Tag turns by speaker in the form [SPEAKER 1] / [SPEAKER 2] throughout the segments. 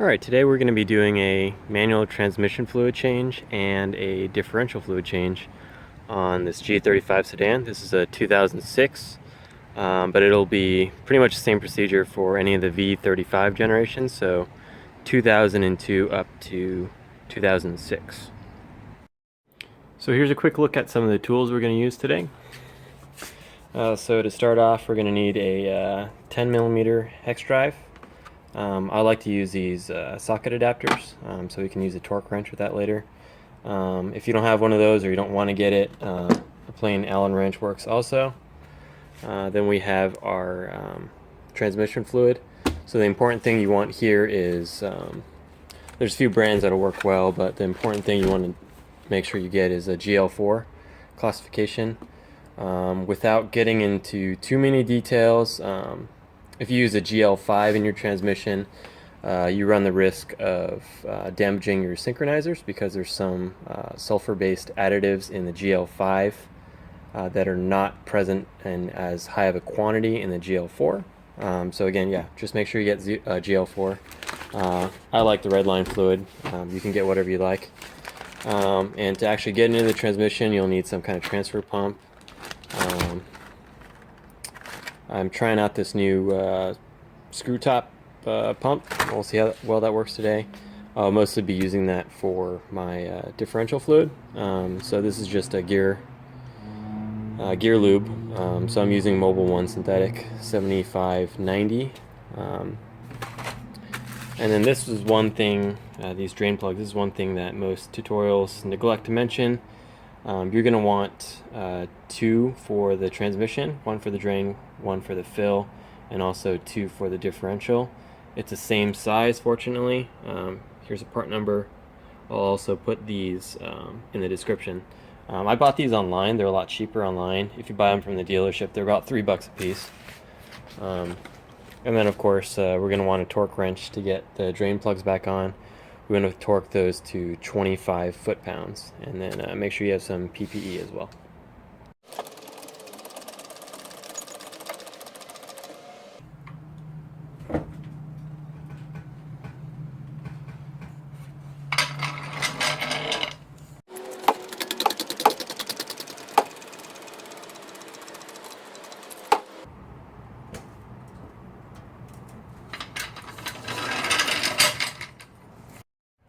[SPEAKER 1] Alright, today we're going to be doing a manual transmission fluid change and a differential fluid change on this G35 sedan. This is a 2006, but it'll be pretty much the same procedure for any of the V35 generations, so 2002 up to 2006. So here's a quick look at some of the tools we're going to use today. So to start off, we're going to need a 10mm hex drive. I like to use these socket adapters, so we can use a torque wrench with that later. If you don't have one of those or you don't want to get it, a plain Allen wrench works also. Then we have our transmission fluid. So the important thing you want here is, there's a few brands that'll work well, but the important thing you want to make sure you get is a GL4 classification. Without getting into too many details, if you use a GL5 in your transmission, you run the risk of damaging your synchronizers because there's some sulfur-based additives in the GL5 that are not present in as high of a quantity in the GL4. So again, yeah, just make sure you get GL4. I like the red line fluid. You can get whatever you like. And to actually get into the transmission, you'll need some kind of transfer pump. I'm trying out this new screw top pump. We'll see how well that works today. I'll mostly be using that for my differential fluid. So this is just a gear lube. So I'm using Mobil 1 synthetic 7590. And then this is one thing, these drain plugs, this is one thing that most tutorials neglect to mention. You're going to want 2 for the transmission, 1 for the drain, 1 for the fill, and also 2 for the differential. It's the same size, fortunately. Here's a part number. I'll also put these in the description. I bought these online. They're a lot cheaper online. If you buy them from the dealership, they're about $3 a piece. And then, of course, we're going to want a torque wrench to get the drain plugs back on. We're going to torque those to 25 foot-pounds, and then make sure you have some PPE as well.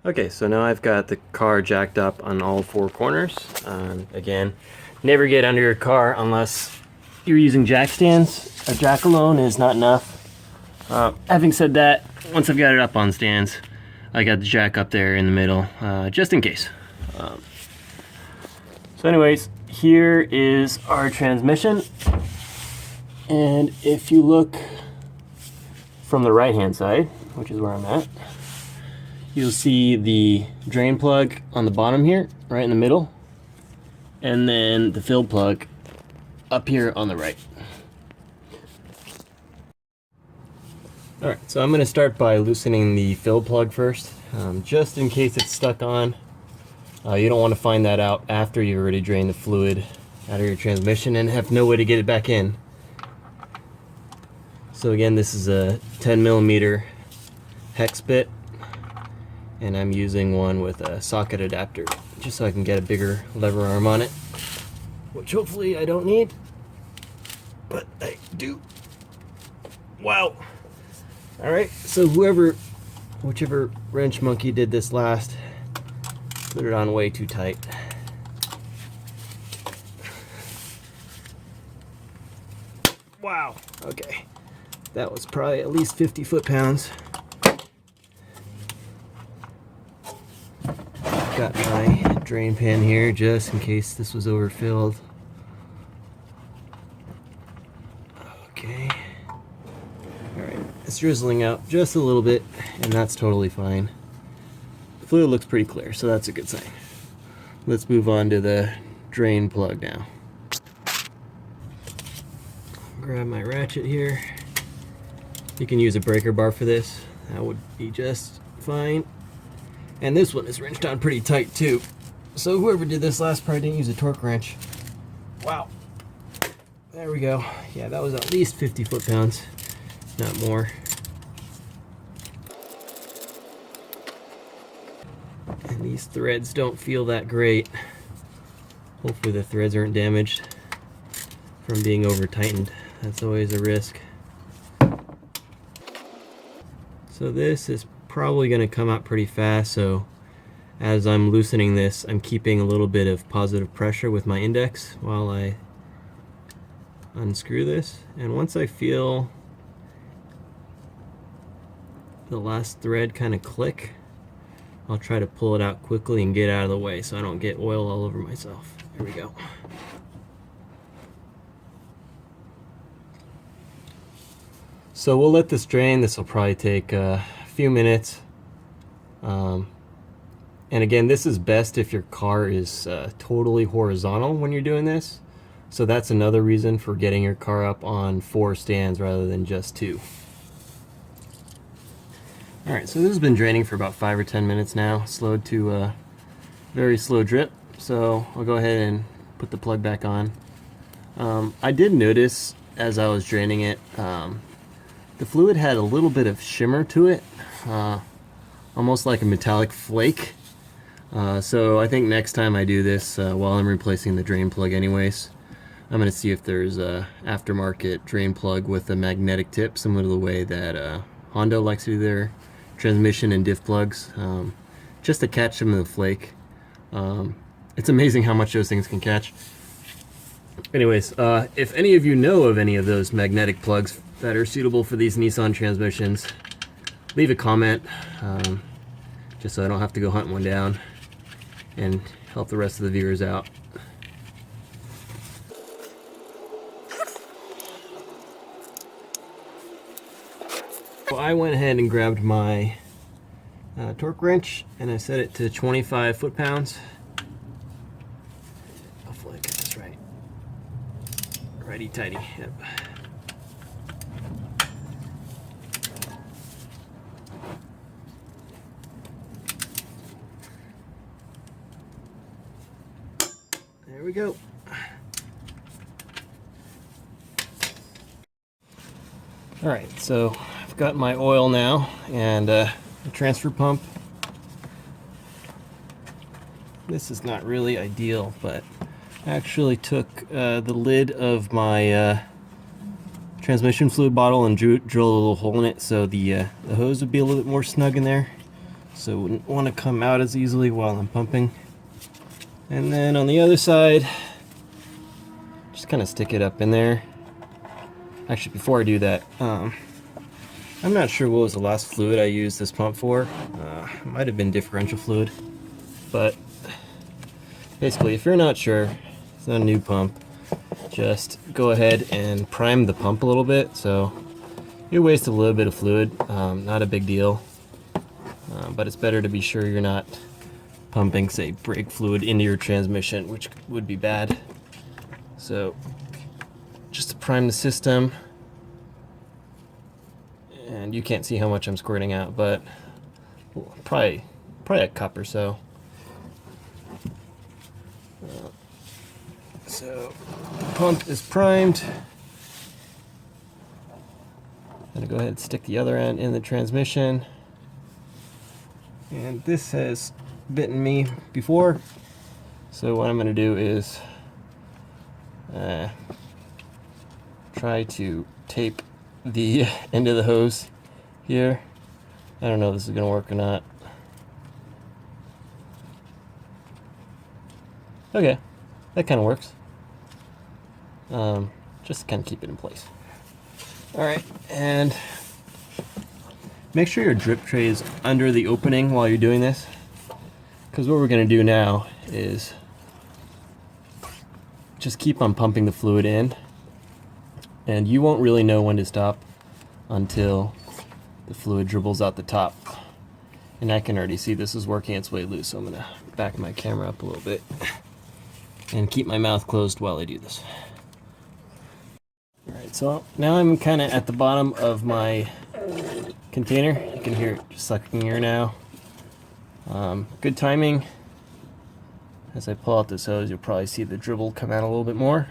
[SPEAKER 1] Okay, so now I've got the car jacked up on all 4 corners. Again, never get under your car unless you're using jack stands. A jack alone is not enough. Having said that, once I've got it up on stands, I got the jack up there in the middle, just in case. So anyways, here is our transmission. And if you look from the right-hand side, which is where I'm at, you'll see the drain plug on the bottom here, right in the middle, and then the fill plug up here on the right. Alright, so I'm going to start by loosening the fill plug first, just in case it's stuck on. You don't want to find that out after you've already drained the fluid out of your transmission and have no way to get it back in. So again, this is a 10mm hex bit, and I'm using one with a socket adapter just so I can get a bigger lever arm on it, which hopefully I don't need, but I do. Wow. Alright, so whichever wrench monkey did this last, put it on way too tight. Wow, okay. That was probably at least 50 foot-pounds. Got my drain pan here just in case this was overfilled. Okay. Alright, it's drizzling out just a little bit, and that's totally fine. The fluid looks pretty clear, so that's a good sign. Let's move on to the drain plug now. Grab my ratchet here. You can use a breaker bar for this. That would be just fine. And this one is wrenched on pretty tight too. So whoever did this last probably didn't use a torque wrench. Wow. There we go. Yeah, that was at least 50 foot-pounds, not more. And these threads don't feel that great. Hopefully the threads aren't damaged from being over tightened. That's always a risk. So this is probably going to come out pretty fast, so as I'm loosening this, I'm keeping a little bit of positive pressure with my index while I unscrew this. And once I feel the last thread kind of click, I'll try to pull it out quickly and get out of the way so I don't get oil all over myself. Here we go. So we'll let this drain. This will probably take a few minutes. And again, this is best if your car is totally horizontal when you're doing this. So that's another reason for getting your car up on 4 stands rather than just 2. Alright, so this has been draining for about 5 or 10 minutes now, slowed to a very slow drip. So I'll go ahead and put the plug back on. I did notice as I was draining it, the fluid had a little bit of shimmer to it, almost like a metallic flake. So I think next time I do this, while I'm replacing the drain plug anyways, I'm going to see if there's a aftermarket drain plug with a magnetic tip, similar to the way that Honda likes to do their transmission and diff plugs, just to catch some of the flake. It's amazing how much those things can catch. Anyways, if any of you know of any of those magnetic plugs that are suitable for these Nissan transmissions, leave a comment, just so I don't have to go hunt one down and help the rest of the viewers out. So I went ahead and grabbed my torque wrench and I set it to 25 foot-pounds. Hopefully I get this right. Righty-tighty, yep. There we go. Alright, so I've got my oil now and the transfer pump. This is not really ideal, but I actually took the lid of my transmission fluid bottle and drilled a little hole in it so the hose would be a little bit more snug in there, so it wouldn't want to come out as easily while I'm pumping. And then on the other side, just kind of stick it up in there. Actually, before I do that, I'm not sure what was the last fluid I used this pump for. It might have been differential fluid, but basically, if you're not sure, it's not a new pump, just go ahead and prime the pump a little bit. So you waste a little bit of fluid, not a big deal, but it's better to be sure you're not pumping, say, brake fluid into your transmission, which would be bad. So just to prime the system, and you can't see how much I'm squirting out, but probably a cup or so. So the pump is primed. I'm gonna go ahead and stick the other end in the transmission, and this has bitten me before, so what I'm going to do is try to tape the end of the hose here. I don't know if this is going to work or not. Okay, that kind of works. Just to kind of keep it in place. Alright, and make sure your drip tray is under the opening while you're doing this, because what we're going to do now is just keep on pumping the fluid in, and you won't really know when to stop until the fluid dribbles out the top. And I can already see this is working its way loose, so I'm going to back my camera up a little bit and keep my mouth closed while I do this. Alright, so now I'm kind of at the bottom of my container. You can hear it just sucking air now. Good timing. As I pull out this hose, you'll probably see the dribble come out a little bit more.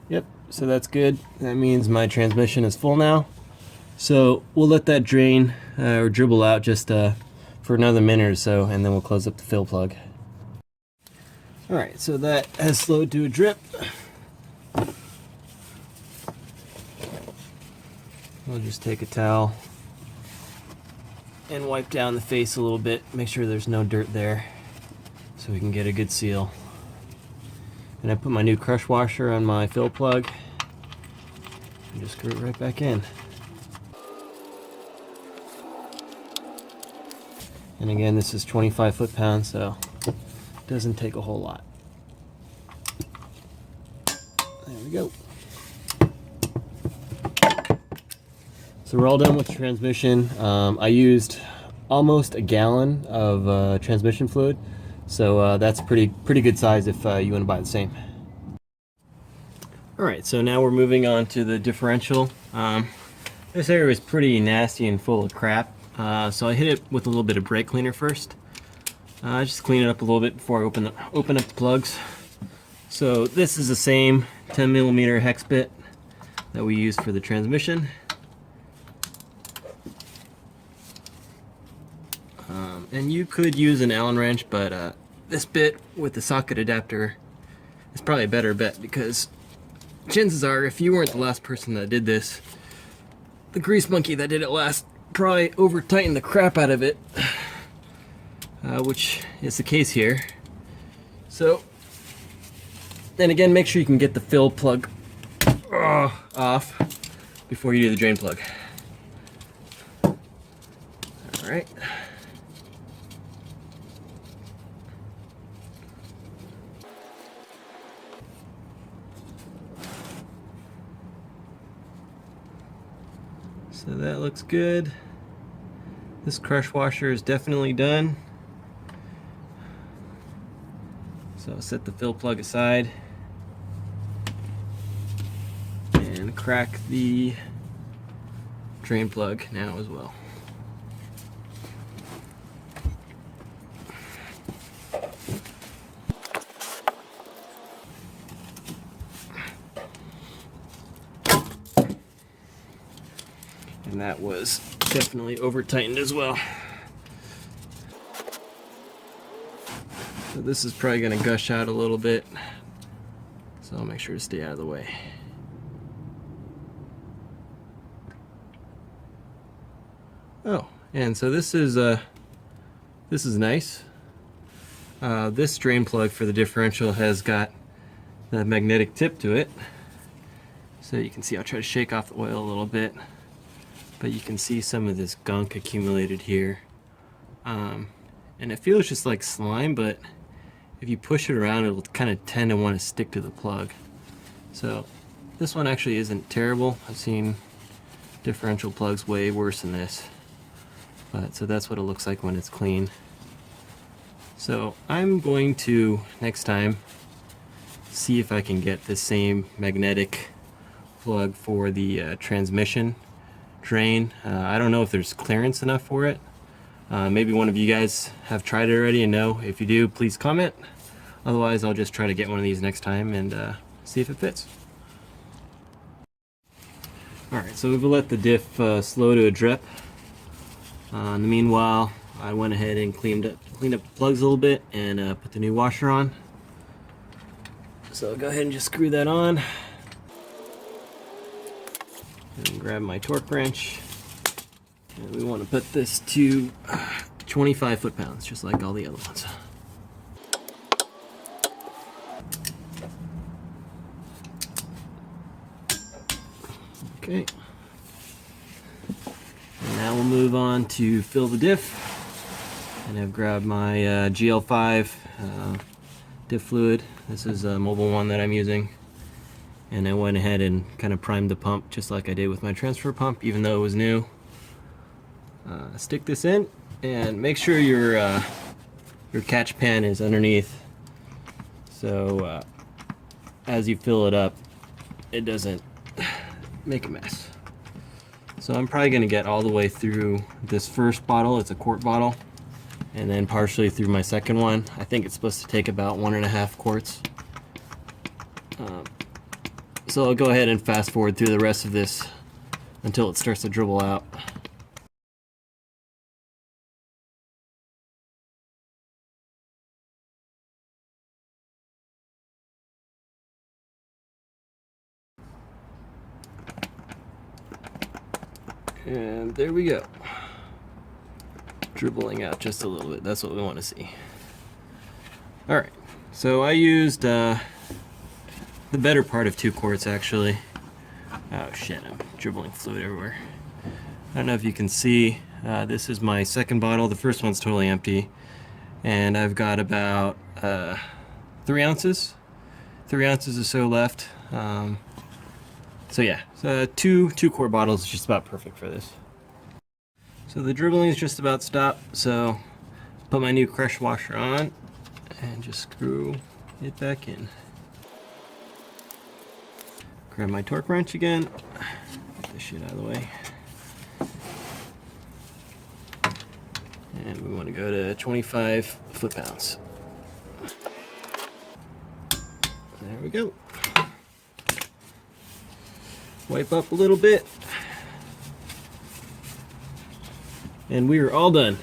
[SPEAKER 1] Yep, so that's good. That means my transmission is full now. So we'll let that drain or dribble out just for for another minute or so, and then we'll close up the fill plug. Alright, so that has slowed to a drip. We'll just take a towel and wipe down the face a little bit, make sure there's no dirt there, so we can get a good seal. And I put my new crush washer on my fill plug and just screw it right back in. And again, this is 25 foot-pounds, so it doesn't take a whole lot. There we go. So we're all done with the transmission. I used almost a gallon of transmission fluid, so that's pretty good size if you want to buy the same. Alright, so now we're moving on to the differential. This area was pretty nasty and full of crap. So I hit it with a little bit of brake cleaner first. Just clean it up a little bit before I open up the plugs. So this is the same 10mm hex bit that we used for the transmission. And you could use an Allen wrench, but this bit with the socket adapter is probably a better bet, because chances are, if you weren't the last person that did this, the grease monkey that did it last probably over tightened the crap out of it, which is the case here. So then again, make sure you can get the fill plug off before you do the drain plug. Alright. So that looks good. This crush washer is definitely done. So I'll set the fill plug aside and crack the drain plug now as well. And that was definitely over tightened as well. So this is probably going to gush out a little bit, so I'll make sure to stay out of the way. Oh, and so this is nice. This drain plug for the differential has got the magnetic tip to it, so you can see. I'll try to shake off the oil a little bit, but you can see some of this gunk accumulated here, and it feels just like slime, but if you push it around, it'll kind of tend to want to stick to the plug. So this one actually isn't terrible. I've seen differential plugs way worse than this, but so that's what it looks like when it's clean. So I'm going to, next time, see if I can get the same magnetic plug for the transmission drain. I don't know if there's clearance enough for it. Maybe one of you guys have tried it already and know. If you do, please comment. Otherwise, I'll just try to get one of these next time and see if it fits. Alright, so we've let the diff slow to a drip. In the meanwhile, I went ahead and cleaned up the plugs a little bit and put the new washer on. So I'll go ahead and just screw that on. And grab my torque wrench. And we want to put this to 25 foot-pounds, just like all the other ones. Okay. And now we'll move on to fill the diff. And I've grabbed my GL5 diff fluid. This is a mobile one that I'm using. And I went ahead and kind of primed the pump just like I did with my transfer pump, even though it was new. Stick this in and make sure your catch pan is underneath, so as you fill it up, it doesn't make a mess. So I'm probably going to get all the way through this first bottle. It's a quart bottle, and then partially through my second one. I think it's supposed to take about 1.5 quarts. So I'll go ahead and fast forward through the rest of this until it starts to dribble out. And there we go. Dribbling out just a little bit. That's what we want to see. Alright, so I used the better part of 2 quarts actually. Oh shit, I'm dribbling fluid everywhere. I don't know if you can see, this is my second bottle. The first one's totally empty. And I've got about 3 ounces. 3 ounces or so left. So yeah, so 2 quart bottles is just about perfect for this. So the dribbling is just about stopped, so put my new crush washer on and just screw it back in. Grab my torque wrench again, get this shit out of the way. And we want to go to 25 foot-pounds. There we go. Wipe up a little bit. And we are all done.